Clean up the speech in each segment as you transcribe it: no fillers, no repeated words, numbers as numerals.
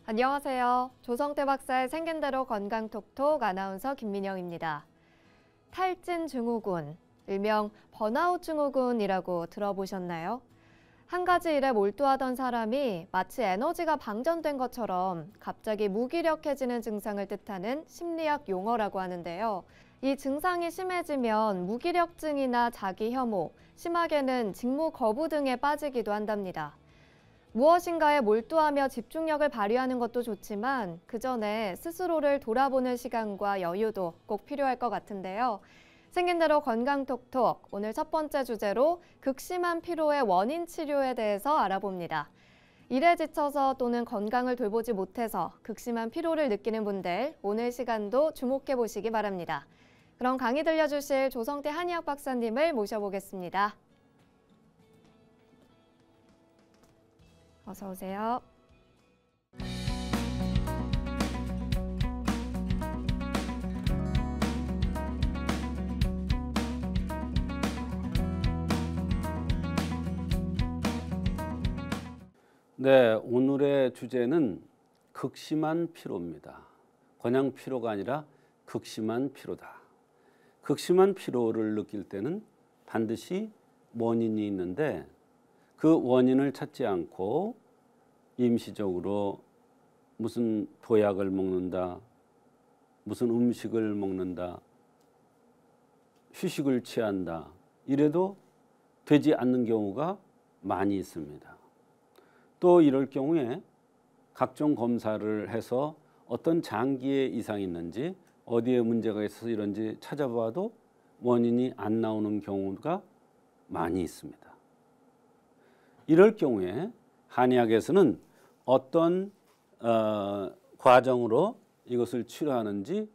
안녕하세요. 조성태 박사의 생긴 대로 건강톡톡 아나운서 김민영입니다. 탈진 증후군, 일명 번아웃 증후군이라고 들어보셨나요? 한 가지 일에 몰두하던 사람이 마치 에너지가 방전된 것처럼 갑자기 무기력해지는 증상을 뜻하는 심리학 용어라고 하는데요. 이 증상이 심해지면 무기력증이나 자기 혐오, 심하게는 직무 거부 등에 빠지기도 한답니다. 무엇인가에 몰두하며 집중력을 발휘하는 것도 좋지만 그 전에 스스로를 돌아보는 시간과 여유도 꼭 필요할 것 같은데요. 생긴 대로 건강톡톡, 오늘 첫 번째 주제로 극심한 피로의 원인 치료에 대해서 알아봅니다. 일에 지쳐서 또는 건강을 돌보지 못해서 극심한 피로를 느끼는 분들, 오늘 시간도 주목해 보시기 바랍니다. 그럼 강의 들려주실 조성태 한의학 박사님을 모셔보겠습니다. 어서 오세요. 네, 오늘의 주제는 극심한 피로입니다. 그냥 피로가 아니라 극심한 피로다. 극심한 피로를 느낄 때는 반드시 원인이 있는데 그 원인을 찾지 않고 임시적으로 무슨 보약을 먹는다, 무슨 음식을 먹는다, 휴식을 취한다, 이래도 되지 않는 경우가 많이 있습니다. 또 이럴 경우에 각종 검사를 해서 어떤 장기에 이상이 있는지 어디에 문제가 있어서 이런지 찾아봐도 원인이 안 나오는 경우가 많이 있습니다. 이럴 경우에 한의학에서는 어떤 과정으로 이것을 치료하는지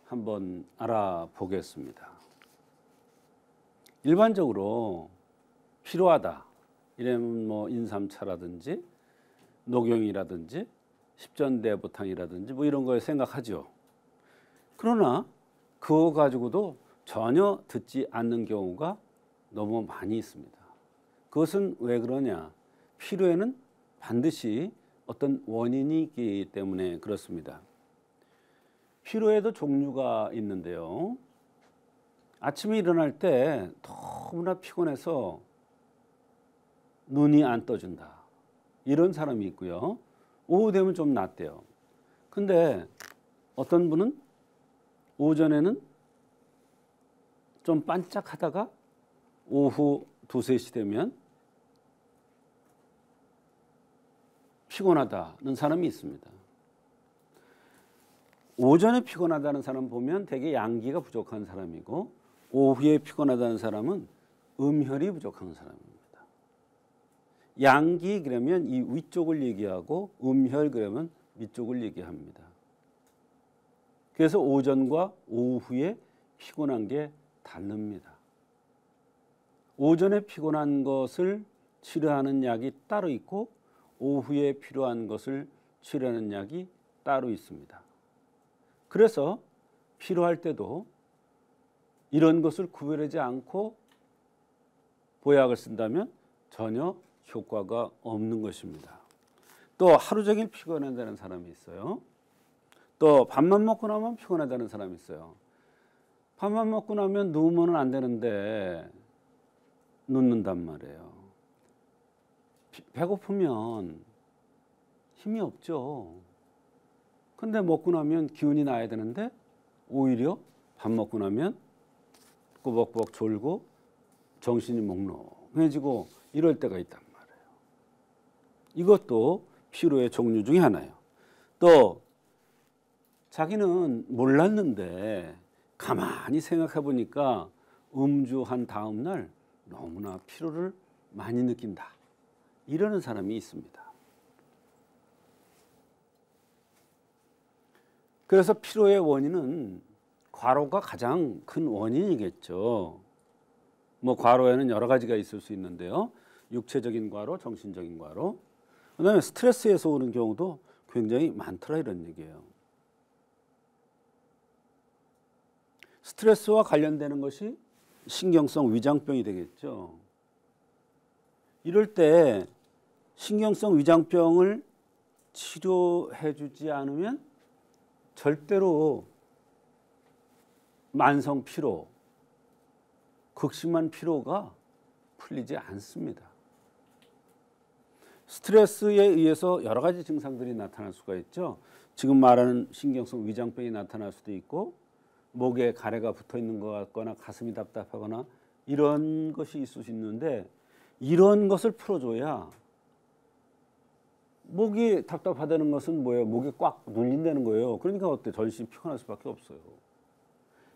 한번 알아보겠습니다. 일반적으로 피로하다 이러면 뭐 인삼차라든지 녹용이라든지 십전대보탕이라든지 뭐 이런 걸 생각하죠. 그러나 그거 가지고도 전혀 듣지 않는 경우가 너무 많이 있습니다. 그것은 왜 그러냐? 피로에는 반드시 어떤 원인이 있기 때문에 그렇습니다. 피로에도 종류가 있는데요. 아침에 일어날 때 너무나 피곤해서 눈이 안 떠진다. 이런 사람이 있고요. 오후 되면 좀 낫대요. 근데 어떤 분은 오전에는 좀 반짝하다가 오후 2, 3시 되면 피곤하다는 사람이 있습니다. 오전에 피곤하다는 사람 보면 대개 양기가 부족한 사람이고 오후에 피곤하다는 사람은 음혈이 부족한 사람입니다. 양기 그러면 이 위쪽을 얘기하고 음혈 그러면 위쪽을 얘기합니다. 그래서 오전과 오후에 피곤한 게 다릅니다. 오전에 피곤한 것을 치료하는 약이 따로 있고 오후에 필요한 것을 치료하는 약이 따로 있습니다. 그래서 필요할 때도 이런 것을 구별하지 않고 보약을 쓴다면 전혀 효과가 없는 것입니다. 또 하루 종일 피곤하다는 사람이 있어요. 또 밥만 먹고 나면 피곤하다는 사람이 있어요. 밥만 먹고 나면 누우면 안 되는데 눕는단 말이에요. 배고프면 힘이 없죠. 근데 먹고 나면 기운이 나야 되는데 오히려 밥 먹고 나면 꾸벅꾸벅 졸고 정신이 몽롱해지고 이럴 때가 있단 말이에요. 이것도 피로의 종류 중에 하나예요. 또 자기는 몰랐는데 가만히 생각해 보니까 음주한 다음 날 너무나 피로를 많이 느낀다. 이러는 사람이 있습니다. 그래서 피로의 원인은 과로가 가장 큰 원인이겠죠. 뭐 과로에는 여러 가지가 있을 수 있는데요. 육체적인 과로, 정신적인 과로. 그다음에 스트레스에서 오는 경우도 굉장히 많더라 이런 얘기예요. 스트레스와 관련되는 것이 신경성 위장병이 되겠죠. 이럴 때 신경성 위장병을 치료해주지 않으면 절대로 만성 피로, 극심한 피로가 풀리지 않습니다. 스트레스에 의해서 여러 가지 증상들이 나타날 수가 있죠. 지금 말하는 신경성 위장병이 나타날 수도 있고, 목에 가래가 붙어 있는 것 같거나 가슴이 답답하거나 이런 것이 있을 수 있는데, 이런 것을 풀어줘야, 목이 답답하다는 것은 뭐예요? 목이 꽉 눌린다는 거예요. 그러니까 어때? 전신이 피곤할 수밖에 없어요.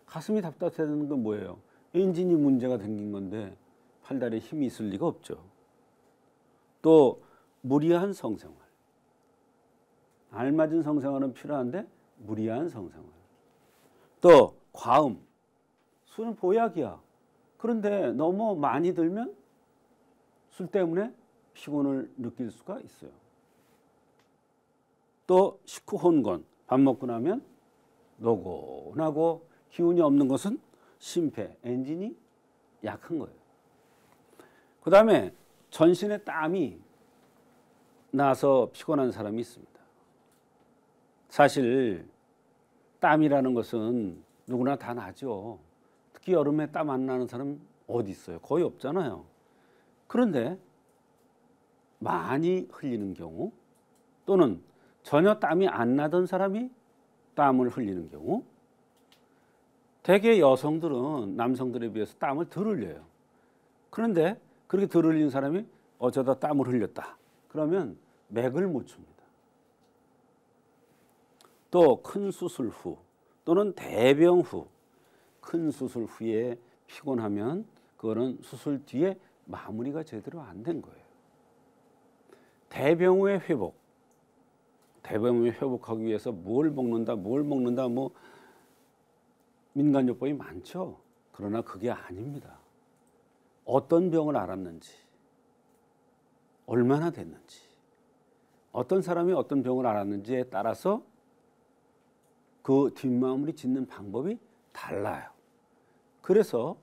가슴이 답답하다는 건 뭐예요? 엔진이 문제가 생긴 건데 팔다리에 힘이 있을 리가 없죠. 또 무리한 성생활. 알맞은 성생활은 필요한데 무리한 성생활. 또 과음. 술은 보약이야. 그런데 너무 많이 들면 술 때문에 피곤을 느낄 수가 있어요. 또 식후혼건. 밥 먹고 나면 노곤하고 기운이 없는 것은 심폐, 엔진이 약한 거예요. 그 다음에 전신에 땀이 나서 피곤한 사람이 있습니다. 사실 땀이라는 것은 누구나 다 나죠. 특히 여름에 땀 안 나는 사람 어디 있어요? 거의 없잖아요. 그런데 많이 흘리는 경우, 또는 전혀 땀이 안 나던 사람이 땀을 흘리는 경우, 대개 여성들은 남성들에 비해서 땀을 덜 흘려요. 그런데 그렇게 덜 흘리는 사람이 어쩌다 땀을 흘렸다. 그러면 맥을 못 춥니다. 또 큰 수술 후 또는 대병 후, 큰 수술 후에 피곤하면 그거는 수술 뒤에 마무리가 제대로 안 된 거예요. 대병 후의 회복. 대병 후에 회복하기 위해서 뭘 먹는다 뭐 민간요법이 많죠. 그러나 그게 아닙니다. 어떤 병을 앓았는지, 얼마나 됐는지, 어떤 사람이 어떤 병을 앓았는지에 따라서 그 뒷마무리 짓는 방법이 달라요. 그래서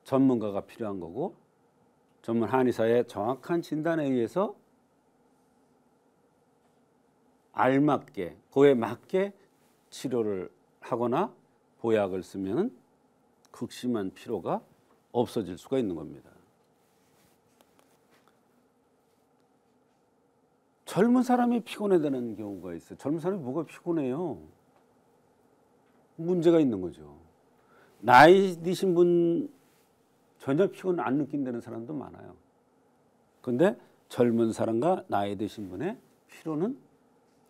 전문가가 필요한 거고, 전문 한의사의 정확한 진단에 의해서 알맞게, 그에 맞게 치료를 하거나 보약을 쓰면 극심한 피로가 없어질 수가 있는 겁니다. 젊은 사람이 피곤해되는 경우가 있어요. 젊은 사람이 뭐가 피곤해요? 문제가 있는 거죠. 나이 드신 분 전혀 피곤 안 느낀다는 사람도 많아요. 그런데 젊은 사람과 나이 드신 분의 피로는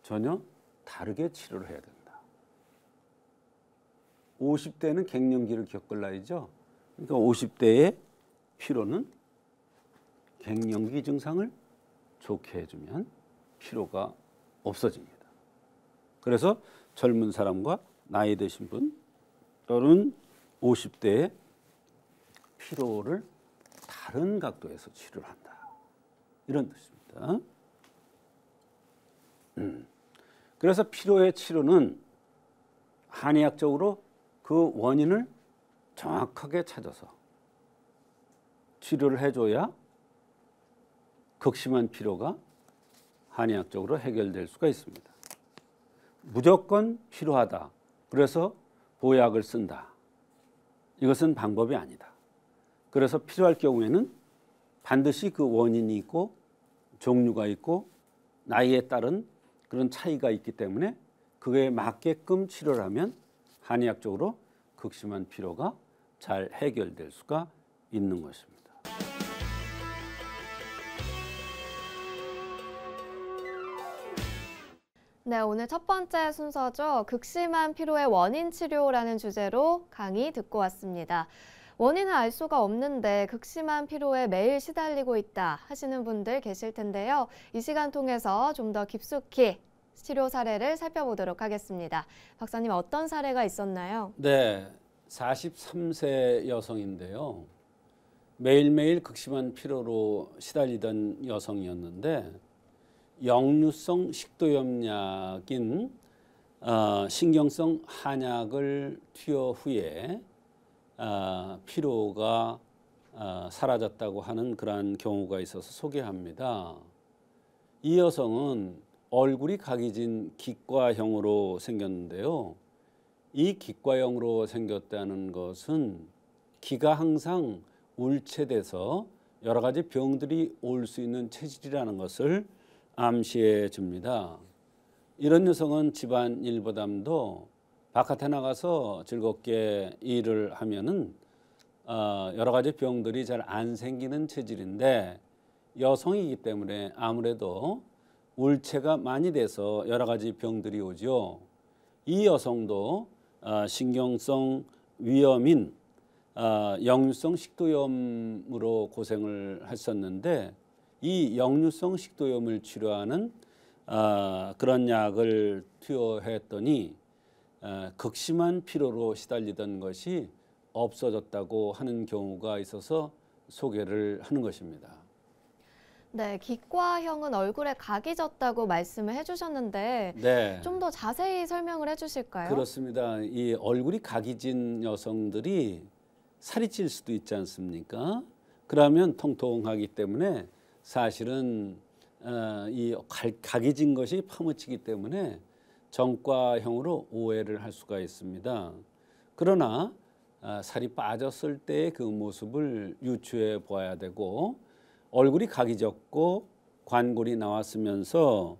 전혀 다르게 치료를 해야 된다. 50대는 갱년기를 겪을 나이죠. 그러니까 50대의 피로는 갱년기 증상을 좋게 해주면 피로가 없어집니다. 그래서 젊은 사람과 나이 드신 분 또는 50대의 피로를 다른 각도에서 치료를 한다. 이런 뜻입니다. 그래서 피로의 치료는 한의학적으로 그 원인을 정확하게 찾아서 치료를 해줘야 극심한 피로가 한의학적으로 해결될 수가 있습니다. 무조건 필요하다. 그래서 보약을 쓴다. 이것은 방법이 아니다. 그래서 필요할 경우에는 반드시 그 원인이 있고 종류가 있고 나이에 따른 그런 차이가 있기 때문에 그에 맞게끔 치료를 하면 한의학적으로 극심한 피로가 잘 해결될 수가 있는 것입니다. 네, 오늘 첫 번째 순서죠. 극심한 피로의 원인 치료라는 주제로 강의 듣고 왔습니다. 원인을 알 수가 없는데 극심한 피로에 매일 시달리고 있다 하시는 분들 계실 텐데요. 이 시간 통해서 좀 더 깊숙이 치료 사례를 살펴보도록 하겠습니다. 박사님, 어떤 사례가 있었나요? 네, 43세 여성인데요. 매일매일 극심한 피로로 시달리던 여성이었는데 역류성 식도염약인 신경성 한약을 투여 후에 피로가 사라졌다고 하는 그러한 경우가 있어서 소개합니다. 이 여성은 얼굴이 각이진 기과형으로 생겼는데요. 이 기과형으로 생겼다는 것은 기가 항상 울체돼서 여러 가지 병들이 올 수 있는 체질이라는 것을 암시해 줍니다. 이런 여성은 집안일보담도 바깥에 나가서 즐겁게 일을 하면은 여러 가지 병들이 잘 안 생기는 체질인데, 여성이기 때문에 아무래도 울체가 많이 돼서 여러 가지 병들이 오죠. 이 여성도 신경성 위염인 역류성 식도염으로 고생을 했었는데, 이 역류성 식도염을 치료하는 그런 약을 투여했더니 극심한 피로로 시달리던 것이 없어졌다고 하는 경우가 있어서 소개를 하는 것입니다. 네, 기과형은 얼굴에 각이 졌다고 말씀을 해주셨는데 네, 좀 더 자세히 설명을 해주실까요? 그렇습니다. 이 얼굴이 각이 진 여성들이 살이 찔 수도 있지 않습니까? 그러면 통통하기 때문에 사실은 이 각이 진 것이 파묻히기 때문에 정과형으로 오해를 할 수가 있습니다. 그러나 살이 빠졌을 때의 그 모습을 유추해 보아야 되고, 얼굴이 각이 졌고 관골이 나왔으면서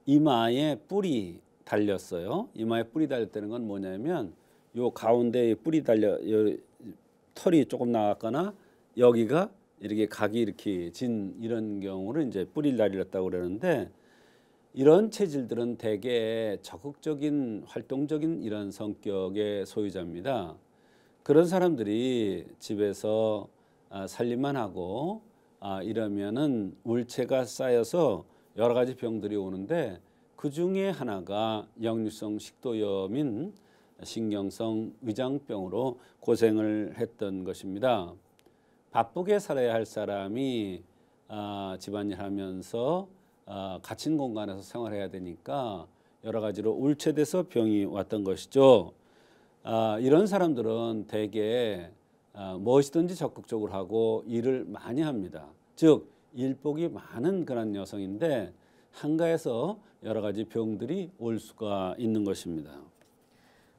이마에 뿔이 달렸어요. 이마에 뿔이 달렸다는 건 뭐냐면 요 가운데에 뿔이 달려 털이 조금 나왔거나 여기가 이렇게 각이 이렇게 진 이런 경우를 이제 뿔이 달렸다고 그러는데, 이런 체질들은 대개 적극적인 활동적인 이런 성격의 소유자입니다. 그런 사람들이 집에서 살림만 하고 이러면은 울체가 쌓여서 여러 가지 병들이 오는데, 그 중에 하나가 역류성 식도염인 신경성 위장병으로 고생을 했던 것입니다. 바쁘게 살아야 할 사람이 집안일 하면서 갇힌 공간에서 생활해야 되니까 여러 가지로 울체돼서 병이 왔던 것이죠. 이런 사람들은 대개 무엇이든지 적극적으로 하고 일을 많이 합니다. 즉 일복이 많은 그런 여성인데 한가해서 여러 가지 병들이 올 수가 있는 것입니다.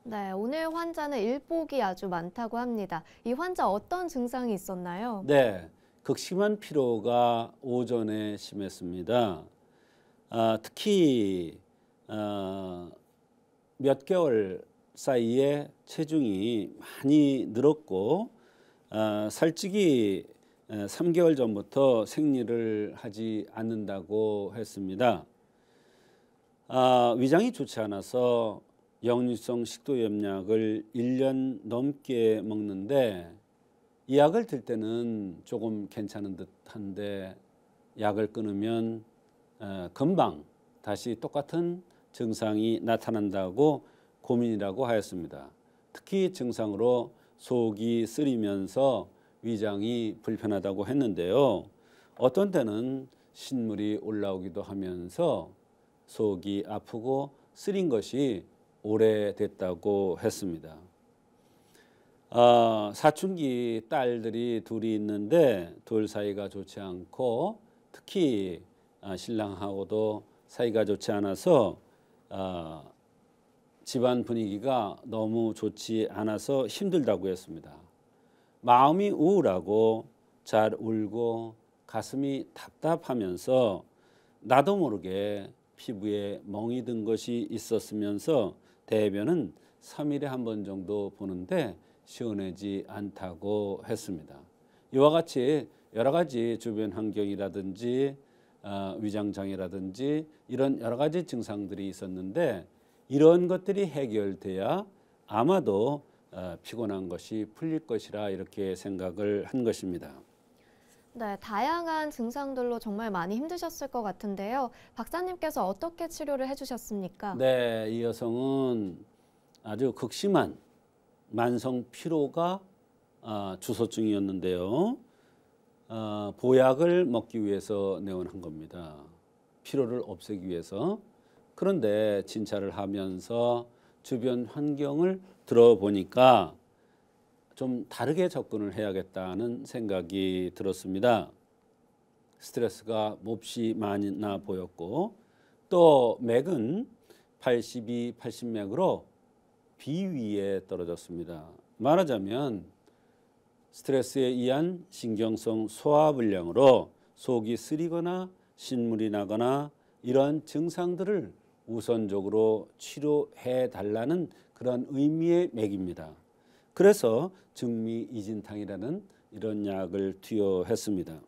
네, 오늘 환자는 일복이 아주 많다고 합니다. 이 환자 어떤 증상이 있었나요? 네, 극심한 피로가 오전에 심했습니다. 특히 몇 개월 사이에 체중이 많이 늘었고 살찌기 3개월 전부터 생리를 하지 않는다고 했습니다. 위장이 좋지 않아서 역류성 식도염약을 1년 넘게 먹는데, 이 약을 들 때는 조금 괜찮은 듯한데 약을 끊으면 금방 다시 똑같은 증상이 나타난다고 고민이라고 하였습니다. 특히 증상으로 속이 쓰리면서 위장이 불편하다고 했는데요. 어떤 때는 신물이 올라오기도 하면서 속이 아프고 쓰린 것이 오래됐다고 했습니다. 사춘기 딸들이 둘이 있는데 둘 사이가 좋지 않고, 특히 신랑하고도 사이가 좋지 않아서 집안 분위기가 너무 좋지 않아서 힘들다고 했습니다. 마음이 우울하고 잘 울고 가슴이 답답하면서 나도 모르게 피부에 멍이 든 것이 있었으면서 대변은 3일에 한 번 정도 보는데 시원하지 않다고 했습니다. 이와 같이 여러 가지 주변 환경이라든지 위장장애라든지 이런 여러 가지 증상들이 있었는데, 이런 것들이 해결돼야 아마도 피곤한 것이 풀릴 것이라 이렇게 생각을 한 것입니다. 네, 다양한 증상들로 정말 많이 힘드셨을 것 같은데요. 박사님께서 어떻게 치료를 해주셨습니까? 네, 이 여성은 아주 극심한 만성 피로가 주소증이었는데요. 보약을 먹기 위해서 내원한 겁니다. 피로를 없애기 위해서. 그런데 진찰을 하면서 주변 환경을 들어보니까 좀 다르게 접근을 해야겠다는 생각이 들었습니다. 스트레스가 몹시 많이 나 보였고, 또 맥은 82, 80맥으로 비위에 떨어졌습니다. 말하자면 스트레스에 의한 신경성 소화불량으로 속이 쓰리거나 신물이 나거나 이런 증상들을 우선적으로 치료해 달라는 그런 의미의 맥입니다. 그래서 증미이진탕이라는 이런 약을 투여했습니다.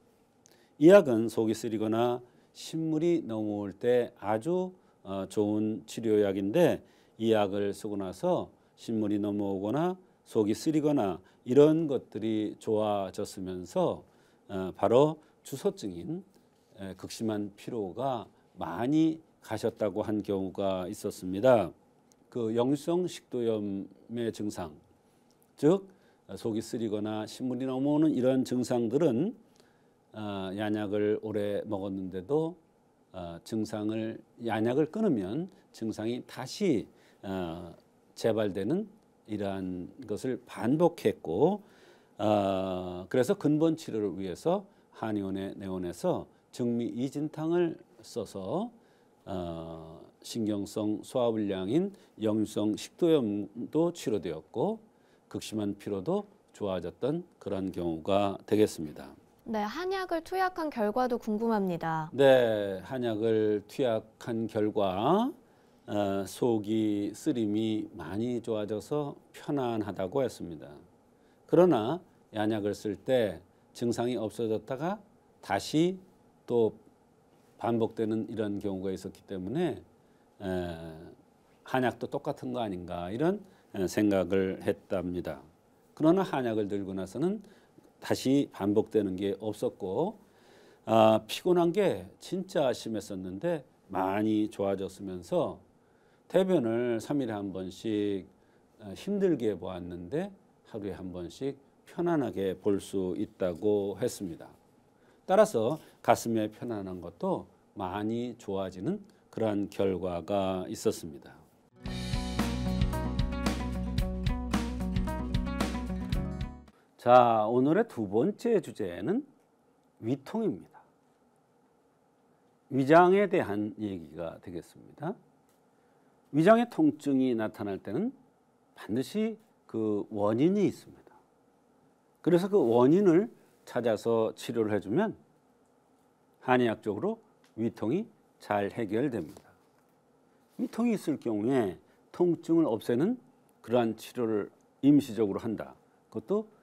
이 약은 속이 쓰리거나 신물이 넘어올 때 아주 좋은 치료약인데 이 약을 쓰고 나서 신물이 넘어오거나 속이 쓰리거나 이런 것들이 좋아졌으면서 바로 주소증인 극심한 피로가 많이 가셨다고 한 경우가 있었습니다. 그 역류성 식도염의 증상, 즉 속이 쓰리거나 신물이 넘어오는 이런 증상들은 약을 오래 먹었는데도 약을 끊으면 증상이 다시 재발되는 이러한 것을 반복했고, 그래서 근본 치료를 위해서 한의원에 내원해서 증미이진탕을 써서 신경성 소화불량인 역류성 식도염도 치료되었고 극심한 피로도 좋아졌던 그런 경우가 되겠습니다. 네, 한약을 투약한 결과도 궁금합니다. 네, 한약을 투약한 결과 속이 쓰림이 많이 좋아져서 편안하다고 했습니다. 그러나 양약을 쓸 때 증상이 없어졌다가 다시 또 반복되는 이런 경우가 있었기 때문에 한약도 똑같은 거 아닌가 이런 생각을 했답니다. 그러나 한약을 들고 나서는 다시 반복되는 게 없었고 피곤한 게 진짜 심했었는데 많이 좋아졌으면서 대변을 3일에 한 번씩 힘들게 보았는데 하루에 한 번씩 편안하게 볼 수 있다고 했습니다. 따라서 가슴에 편안한 것도 많이 좋아지는 그러한 결과가 있었습니다. 자, 오늘의 두 번째 주제는 위통입니다. 위장에 대한 얘기가 되겠습니다. 위장의 통증이 나타날 때는 반드시 그 원인이 있습니다. 그래서 그 원인을 찾아서 치료를 해주면 한의학적으로 위통이 잘 해결됩니다. 위통이 있을 경우에 통증을 없애는 그러한 치료를 임시적으로 한다. 그것도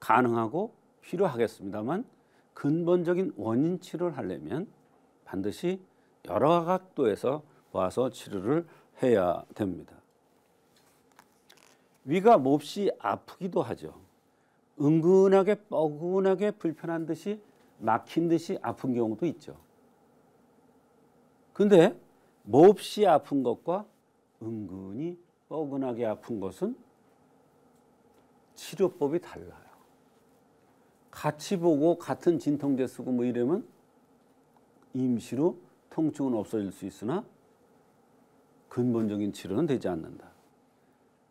가능하고 필요하겠습니다만 근본적인 원인 치료를 하려면 반드시 여러 각도에서 와서 치료를 해야 됩니다. 위가 몹시 아프기도 하죠. 은근하게 뻐근하게 불편한 듯이 막힌 듯이 아픈 경우도 있죠. 근데 몹시 아픈 것과 은근히 뻐근하게 아픈 것은 치료법이 달라요. 같이 보고 같은 진통제 쓰고 뭐 이러면 임시로 통증은 없어질 수 있으나 근본적인 치료는 되지 않는다.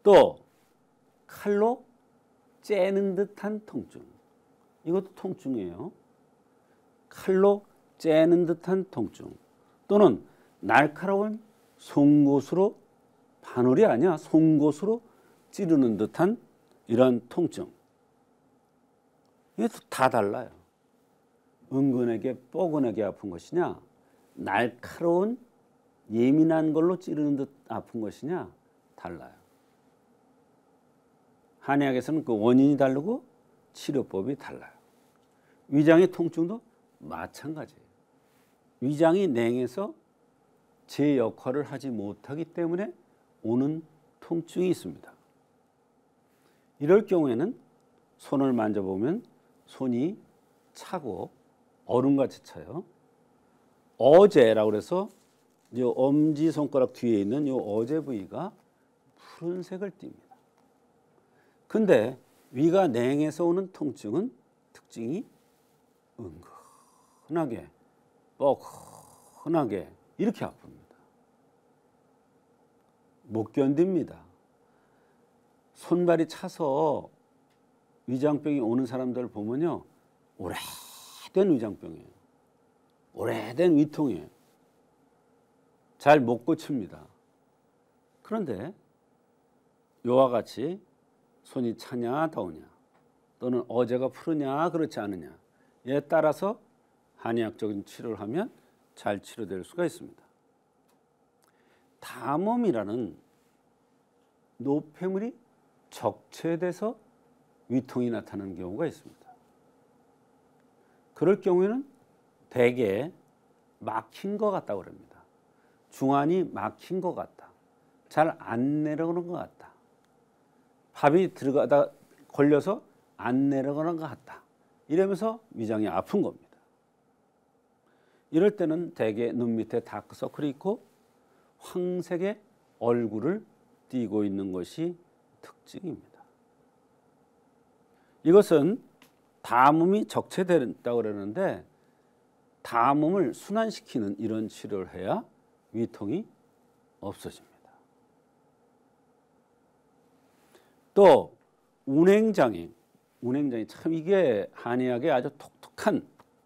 또 칼로 째는 듯한 통증, 이것도 통증이에요. 칼로 째는 듯한 통증 또는 날카로운 송곳으로, 바늘이 아니야, 송곳으로 찌르는 듯한 이런 통증, 이것도 다 달라요. 은근하게 뻐근하게 아픈 것이냐, 날카로운 예민한 걸로 찌르는 듯 아픈 것이냐 달라요. 한의학에서는 그 원인이 다르고 치료법이 달라요. 위장의 통증도 마찬가지예요. 위장이 냉해서 제 역할을 하지 못하기 때문에 오는 통증이 있습니다. 이럴 경우에는 손을 만져보면 손이 차고 얼음같이 차요. 어제라고 해서 이 엄지손가락 뒤에 있는 이 어제 부위가 푸른색을 띱니다. 근데 위가 냉해서 오는 통증은 특징이 은근하게 뻐근하게 이렇게 아픕니다. 못 견딥니다. 손발이 차서 위장병이 오는 사람들 보면요, 오래된 위장병이에요. 오래된 위통이에요. 잘 못 고칩니다. 그런데 요와 같이 손이 차냐 더우냐 또는 어제가 푸르냐 그렇지 않느냐에 따라서 한의학적인 치료를 하면 잘 치료될 수가 있습니다. 담음이라는 노폐물이 적체돼서 위통이 나타나는 경우가 있습니다. 그럴 경우에는 대개 막힌 것 같다고 합니다. 중안이 막힌 것 같다. 잘 안 내려오는 것 같다. 밥이 들어가다 걸려서 안 내려가는 것 같다. 이러면서 위장이 아픈 겁니다. 이럴 때는 대개 눈 밑에 다크서클이 있고 황색의 얼굴을 띠고 있는 것이 특징입니다. 이것은 담음이 적체된다고 그러는데 담음을 순환시키는 이런 치료를 해야 위통이 없어집니다. 또 운행장애 참 이게 한의학의 아주 독특한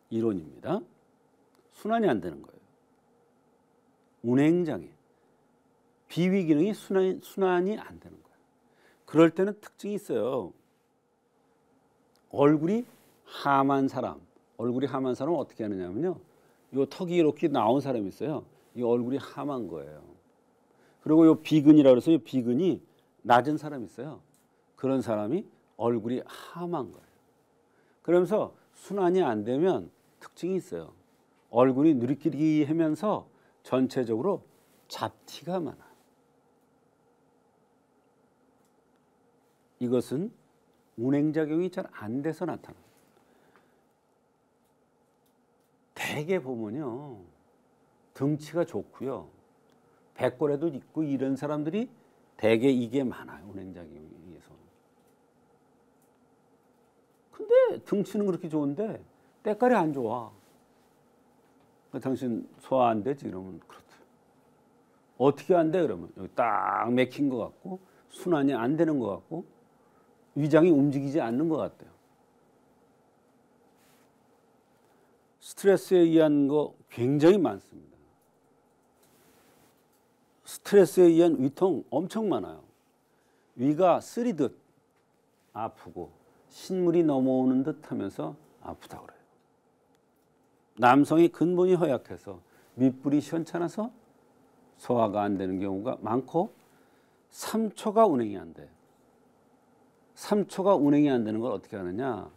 이론입니다. 순환이 안 되는 거예요. 운행장애, 비위 기능이 순환이 안 되는 거예요. 그럴 때는 특징이 있어요. 얼굴이 함한 사람은 어떻게 하느냐면요. 요 턱이 이렇게 나온 사람이 있어요. 이 얼굴이 함한 거예요. 그리고 요 비근이라고 해서 이 비근이 낮은 사람이 있어요. 그런 사람이 얼굴이 함한 거예요. 그러면서 순환이 안 되면 특징이 있어요. 얼굴이 느리끼리하면서 전체적으로 잡티가 많아요. 이것은 운행작용이 잘 안 돼서 나타나요. 대개 보면요. 등치가 좋고요. 백골에도 있고 이런 사람들이 대개 이게 많아요. 운행작용에 의해서. 근데 등치는 그렇게 좋은데 때깔이 안 좋아. 당신 소화 안 되지? 그러면 그렇대요. 어떻게 안 돼? 그러면 여기 딱 맥힌 것 같고 순환이 안 되는 것 같고 위장이 움직이지 않는 것 같아요. 스트레스에 의한 거 굉장히 많습니다. 스트레스에 의한 위통 엄청 많아요. 위가 쓰리듯 아프고 신물이 넘어오는 듯 하면서 아프다고 그래요. 남성이 근본이 허약해서 밑불이 시원찮아서 소화가 안 되는 경우가 많고 3초가 운행이 안 돼요. 3초가 운행이 안 되는 걸 어떻게 하느냐.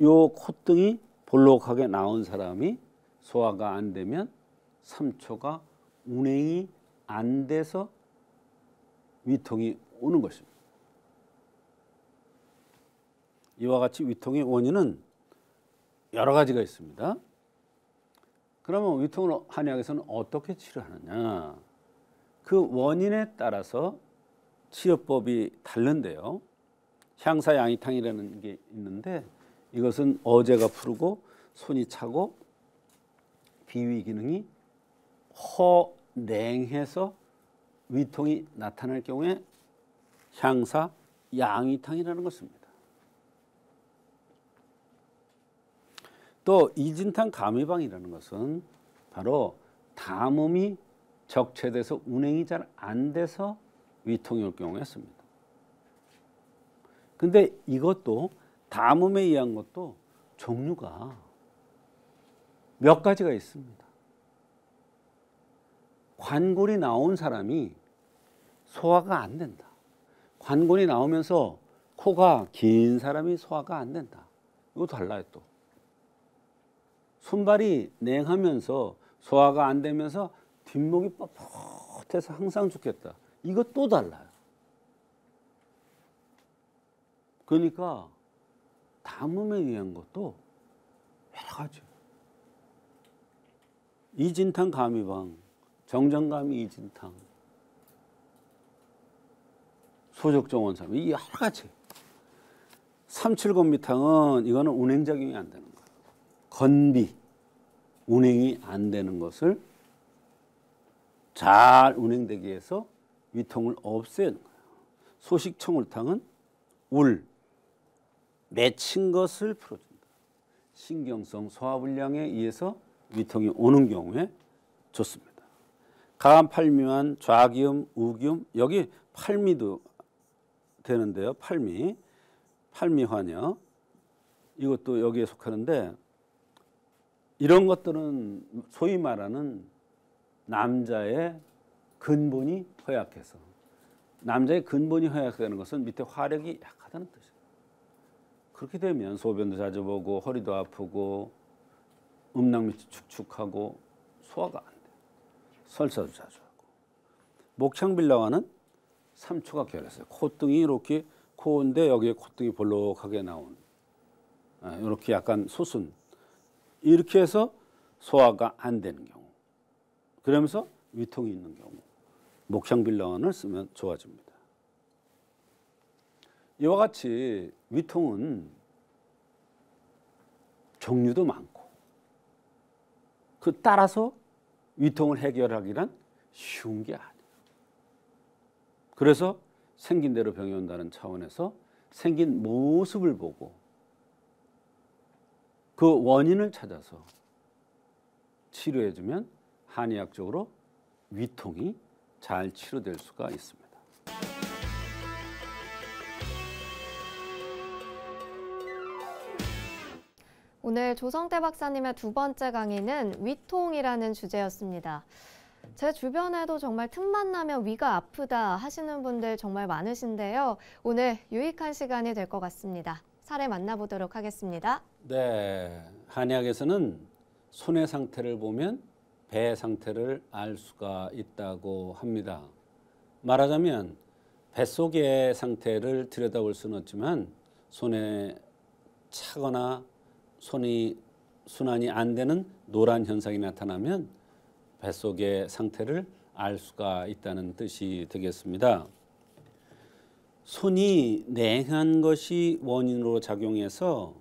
요 콧등이 볼록하게 나온 사람이 소화가 안 되면 3초가 운행이 안 돼서 위통이 오는 것입니다. 이와 같이 위통의 원인은 여러 가지가 있습니다. 그러면 위통을 한의학에서는 어떻게 치료하느냐? 그 원인에 따라서 치료법이 다른데요. 향사양이탕이라는 게 있는데 이것은 어제가 푸르고 손이 차고 비위 기능이 허냉해서 위통이 나타날 경우에 향사양이탕이라는 것입니다. 또 이진탕 감위방이라는 것은 바로 담음이 적체돼서 운행이 잘 안 돼서 위통이 올 경우에 씁니다. 근데 이것도 담음에 의한 것도 종류가 몇 가지가 있습니다. 관골이 나온 사람이 소화가 안 된다. 관골이 나오면서 코가 긴 사람이 소화가 안 된다. 이거 달라요 또. 손발이 냉하면서 소화가 안 되면서 뒷목이 뻣뻣해서 항상 죽겠다. 이거 또 달라요. 그러니까 담음에 의한 것도 여러 가지. 이진탕 감위방, 정전감위 이진탕, 소적정원삼, 이 여러 가지. 3,7건비탕은 이거는 운행작용이 안 되는 거예요. 건비, 운행이 안 되는 것을 잘 운행되기 위해서 위통을 없애는 거예요. 소식청울탕은 울, 맺힌 것을 풀어준다. 신경성 소화불량에 의해서 위통이 오는 경우에 좋습니다. 가암 팔미만 좌기음, 우기음 여기 팔미도 되는데요. 팔미환여 이것도 여기에 속하는데 이런 것들은 소위 말하는 남자의 근본이 허약해서 남자의 근본이 허약하다는 것은 밑에 화력이 약하다는 뜻이에요. 그렇게 되면 소변도 자주 보고 허리도 아프고 음낭 밑이 축축하고 소화가 안 돼요. 설사도 자주 하고 목향빌라와는 3초가 결했어요. 콧등이 이렇게 코인데 여기에 콧등이 볼록하게 나온 이렇게 약간 솟은 이렇게 해서 소화가 안 되는 경우 그러면서 위통이 있는 경우 목향빌라원을 쓰면 좋아집니다. 이와 같이 위통은 종류도 많고 그 따라서 위통을 해결하기란 쉬운 게 아니에요. 그래서 생긴 대로 병이 온다는 차원에서 생긴 모습을 보고 그 원인을 찾아서 치료해주면 한의학적으로 위통이 잘 치료될 수가 있습니다. 오늘 조성태 박사님의 두 번째 강의는 위통이라는 주제였습니다. 제 주변에도 정말 틈만 나면 위가 아프다 하시는 분들 정말 많으신데요. 오늘 유익한 시간이 될 것 같습니다. 사례 만나보도록 하겠습니다. 네, 한의학에서는 손의 상태를 보면 배 상태를 알 수가 있다고 합니다. 말하자면 뱃속의 상태를 들여다볼 수는 없지만 손에 차거나 손이 순환이 안 되는 노란 현상이 나타나면 뱃속의 상태를 알 수가 있다는 뜻이 되겠습니다. 손이 냉한 것이 원인으로 작용해서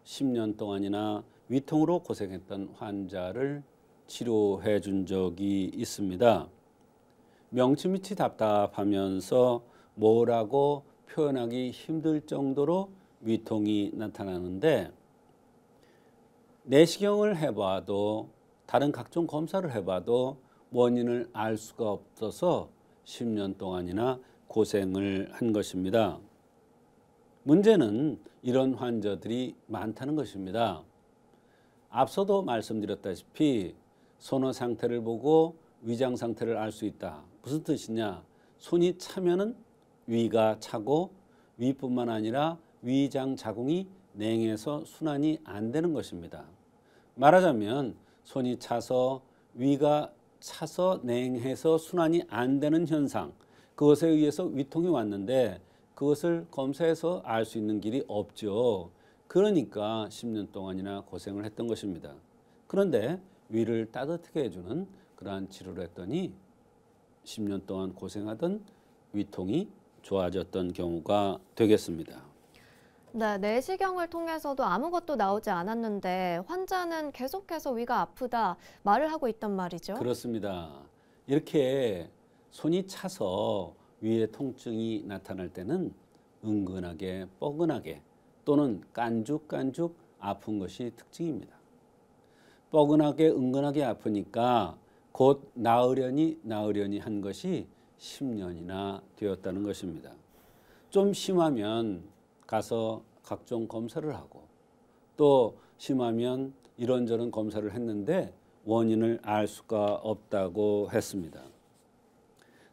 10년 동안이나 위통으로 고생했던 환자를 치료해 준 적이 있습니다. 명치 밑이 답답하면서 뭐라고 표현하기 힘들 정도로 위통이 나타나는데 내시경을 해봐도 다른 각종 검사를 해봐도 원인을 알 수가 없어서 10년 동안이나 고생을 한 것입니다. 문제는 이런 환자들이 많다는 것입니다. 앞서도 말씀드렸다시피 손의 상태를 보고 위장 상태를 알 수 있다. 무슨 뜻이냐? 손이 차면은 위가 차고 위뿐만 아니라 위장 자궁이 냉해서 순환이 안 되는 것입니다. 말하자면 손이 차서 위가 차서 냉해서 순환이 안 되는 현상, 그것에 의해서 위통이 왔는데 그것을 검사해서 알 수 있는 길이 없죠. 그러니까 10년 동안이나 고생을 했던 것입니다. 그런데 위를 따뜻하게 해주는 그러한 치료를 했더니 10년 동안 고생하던 위통이 좋아졌던 경우가 되겠습니다. 네, 내시경을 통해서도 아무것도 나오지 않았는데 환자는 계속해서 위가 아프다 말을 하고 있단 말이죠. 그렇습니다. 이렇게 손이 차서 위에 통증이 나타날 때는 은근하게 뻐근하게 또는 깐죽깐죽 아픈 것이 특징입니다. 뻐근하게 은근하게 아프니까 곧 나으려니 한 것이 10년이나 되었다는 것입니다. 좀 심하면 가서 각종 검사를 하고 또 심하면 이런저런 검사를 했는데 원인을 알 수가 없다고 했습니다.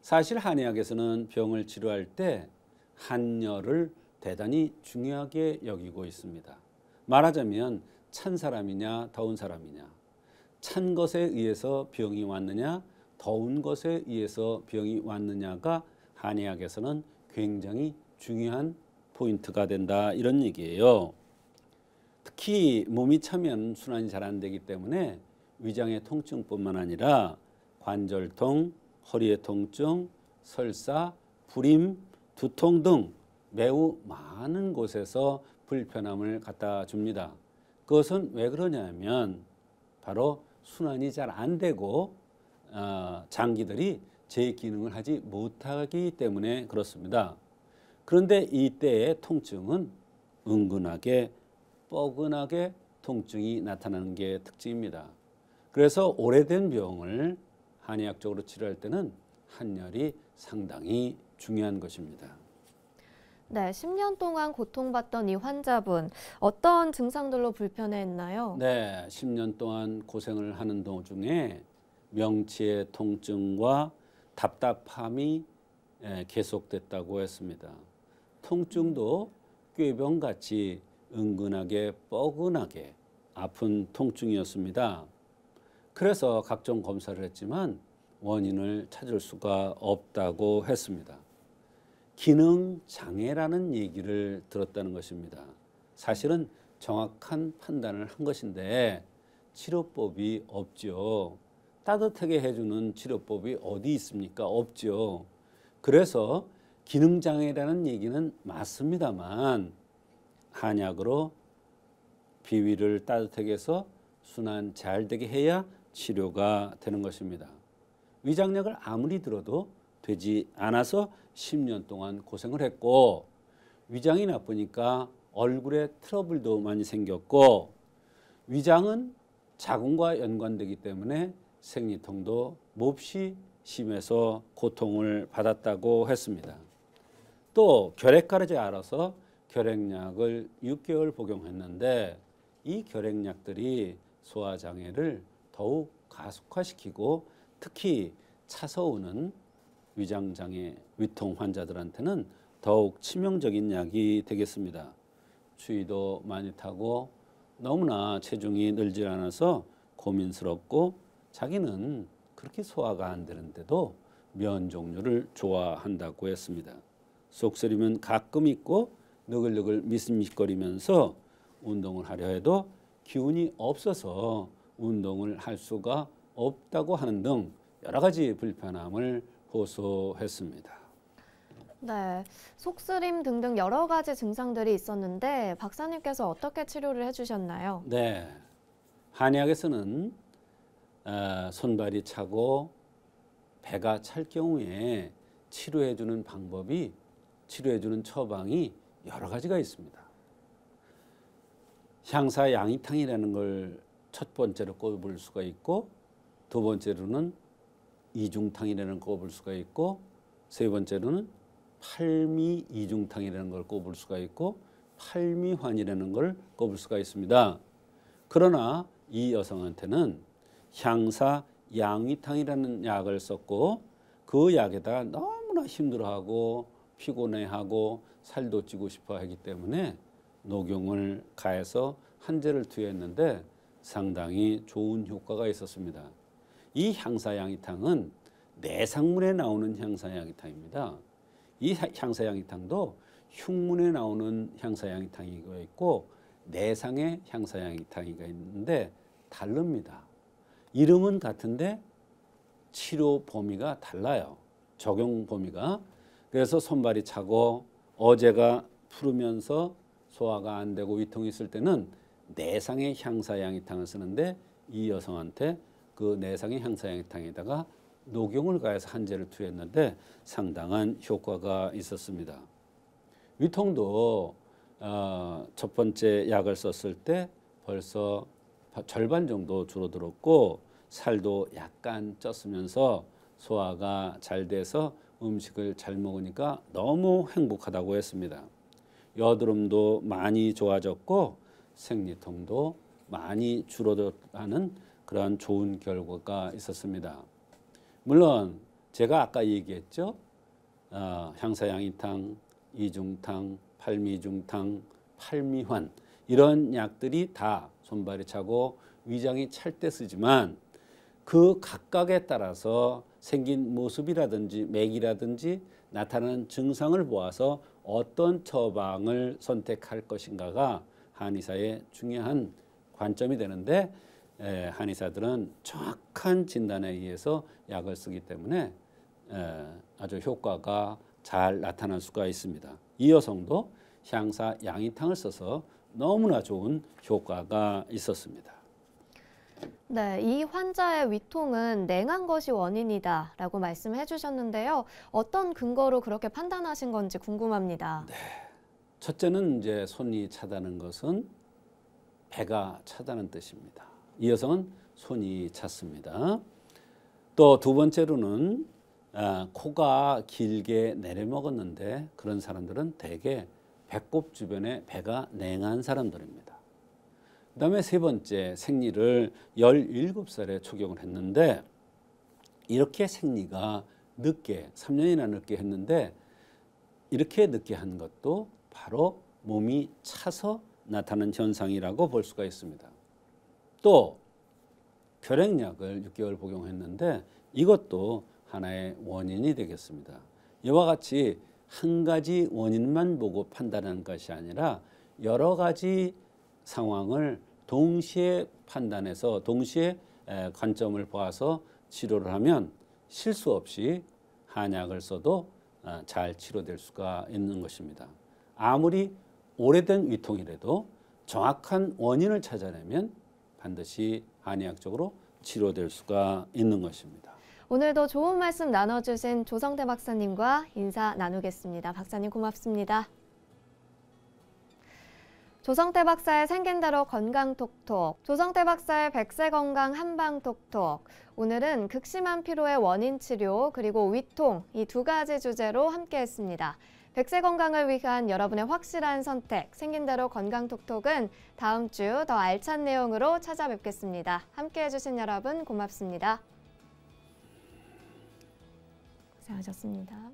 사실 한의학에서는 병을 치료할 때 한열을 대단히 중요하게 여기고 있습니다. 말하자면 찬 사람이냐 더운 사람이냐, 찬 것에 의해서 병이 왔느냐 더운 것에 의해서 병이 왔느냐가 한의학에서는 굉장히 중요한 포인트가 된다 이런 얘기예요. 특히 몸이 차면 순환이 잘 안 되기 때문에 위장의 통증뿐만 아니라 관절통, 허리의 통증, 설사, 불임, 두통 등 매우 많은 곳에서 불편함을 갖다 줍니다. 그것은 왜 그러냐면 바로 순환이 잘 안 되고 장기들이 제 기능을 하지 못하기 때문에 그렇습니다. 그런데 이때의 통증은 은근하게 뻐근하게 통증이 나타나는 게 특징입니다. 그래서 오래된 병을 한의학적으로 치료할 때는 한열이 상당히 중요한 것입니다. 네, 10년 동안 고통받던 이 환자분, 어떤 증상들로 불편해했나요? 네, 10년 동안 고생을 하는 도중에 명치의 통증과 답답함이 계속됐다고 했습니다. 통증도 꾀병같이 은근하게 뻐근하게 아픈 통증이었습니다. 그래서 각종 검사를 했지만 원인을 찾을 수가 없다고 했습니다. 기능 장애라는 얘기를 들었다는 것입니다. 사실은 정확한 판단을 한 것인데 치료법이 없죠. 따뜻하게 해주는 치료법이 어디 있습니까? 없죠. 그래서 기능 장애라는 얘기는 맞습니다만 한약으로 비위를 따뜻하게 해서 순환 잘 되게 해야 치료가 되는 것입니다. 위장약을 아무리 들어도 되지 않아서 10년 동안 고생을 했고 위장이 나쁘니까 얼굴에 트러블도 많이 생겼고 위장은 자궁과 연관되기 때문에 생리통도 몹시 심해서 고통을 받았다고 했습니다. 또 결핵가루제 알아서 결핵약을 6개월 복용했는데 이 결핵약들이 소화장애를 더욱 가속화시키고 특히 차서오는 위장장애 위통 환자들한테는 더욱 치명적인 약이 되겠습니다. 추위도 많이 타고 너무나 체중이 늘지 않아서 고민스럽고 자기는 그렇게 소화가 안 되는데도 면 종류를 좋아한다고 했습니다. 속쓰림은 가끔 있고 너글너글 미스미거리면서 운동을 하려 해도 기운이 없어서 운동을 할 수가 없다고 하는 등 여러 가지 불편함을 호소했습니다. 네, 속쓰림 등등 여러 가지 증상들이 있었는데 박사님께서 어떻게 치료를 해주셨나요? 네, 한의학에서는 손발이 차고 배가 찰 경우에 치료해주는 방법이 치료해주는 처방이 여러 가지가 있습니다. 향사 양이탕이라는 걸 첫 번째로 꼽을 수가 있고 두 번째로는 이중탕이라는 걸 꼽을 수가 있고 세 번째로는 팔미 이중탕이라는 걸 꼽을 수가 있고 팔미환이라는 걸 꼽을 수가 있습니다. 그러나 이 여성한테는 향사 양위탕이라는 약을 썼고 그 약에다 너무나 힘들어하고 피곤해하고 살도 찌고 싶어 하기 때문에 녹용을 가해서 한제를 투여했는데 상당히 좋은 효과가 있었습니다. 이 향사양이탕은 내상문에 나오는 향사양이탕입니다. 이 향사양이탕도 흉문에 나오는 향사양이탕이가 있고 내상의 향사양이탕이가 있는데 다릅니다. 이름은 같은데 치료 범위가 달라요. 적용 범위가. 그래서 손발이 차고 어제가 푸르면서 소화가 안 되고 위통이 있을 때는 내상의 향사양이탕을 쓰는데 이 여성한테 그 내상의 향사양이탕에다가 녹용을 가해서 한제를 투여했는데 상당한 효과가 있었습니다. 위통도 첫 번째 약을 썼을 때 벌써 절반 정도 줄어들었고 살도 약간 쪘으면서 소화가 잘 돼서 음식을 잘 먹으니까 너무 행복하다고 했습니다. 여드름도 많이 좋아졌고 생리통도 많이 줄어들었다는 그런 좋은 결과가 있었습니다. 물론 제가 아까 얘기했죠. 향사양이탕, 이중탕, 팔미중탕, 팔미환 이런 약들이 다 손발이 차고 위장이 찰 때 쓰지만 그 각각에 따라서 생긴 모습이라든지 맥이라든지 나타나는 증상을 보아서 어떤 처방을 선택할 것인가가 한의사의 중요한 관점이 되는데 한의사들은 정확한 진단에 의해서 약을 쓰기 때문에 아주 효과가 잘 나타날 수가 있습니다. 이 여성도 향사 양이탕을 써서 너무나 좋은 효과가 있었습니다. 네, 이 환자의 위통은 냉한 것이 원인이다라고 말씀해 주셨는데요. 어떤 근거로 그렇게 판단하신 건지 궁금합니다. 네. 첫째는 이제 손이 차다는 것은 배가 차다는 뜻입니다. 이 여성은 손이 찼습니다. 또 두 번째로는 코가 길게 내려먹었는데 그런 사람들은 대개 배꼽 주변에 배가 냉한 사람들입니다. 그 다음에 세 번째, 생리를 17살에 초경을 했는데 이렇게 생리가 늦게 3년이나 늦게 했는데 이렇게 늦게 한 것도 바로 몸이 차서 나타나는 현상이라고 볼 수가 있습니다. 또 결핵약을 6개월 복용했는데 이것도 하나의 원인이 되겠습니다. 이와 같이 한 가지 원인만 보고 판단하는 것이 아니라 여러 가지 상황을 동시에 판단해서 동시에 관점을 보아서 치료를 하면 실수 없이 한약을 써도 잘 치료될 수가 있는 것입니다. 아무리 오래된 위통이라도 정확한 원인을 찾아내면 반드시 한의학적으로 치료될 수가 있는 것입니다. 오늘도 좋은 말씀 나눠주신 조성태 박사님과 인사 나누겠습니다. 박사님 고맙습니다. 조성태 박사의 생긴대로 건강톡톡, 조성태 박사의 백세건강 한방톡톡. 오늘은 극심한 피로의 원인 치료 그리고 위통 이 두 가지 주제로 함께했습니다. 백세건강을 위한 여러분의 확실한 선택, 생긴대로 건강톡톡은 다음 주 더 알찬 내용으로 찾아뵙겠습니다. 함께해 주신 여러분 고맙습니다. 고생하셨습니다.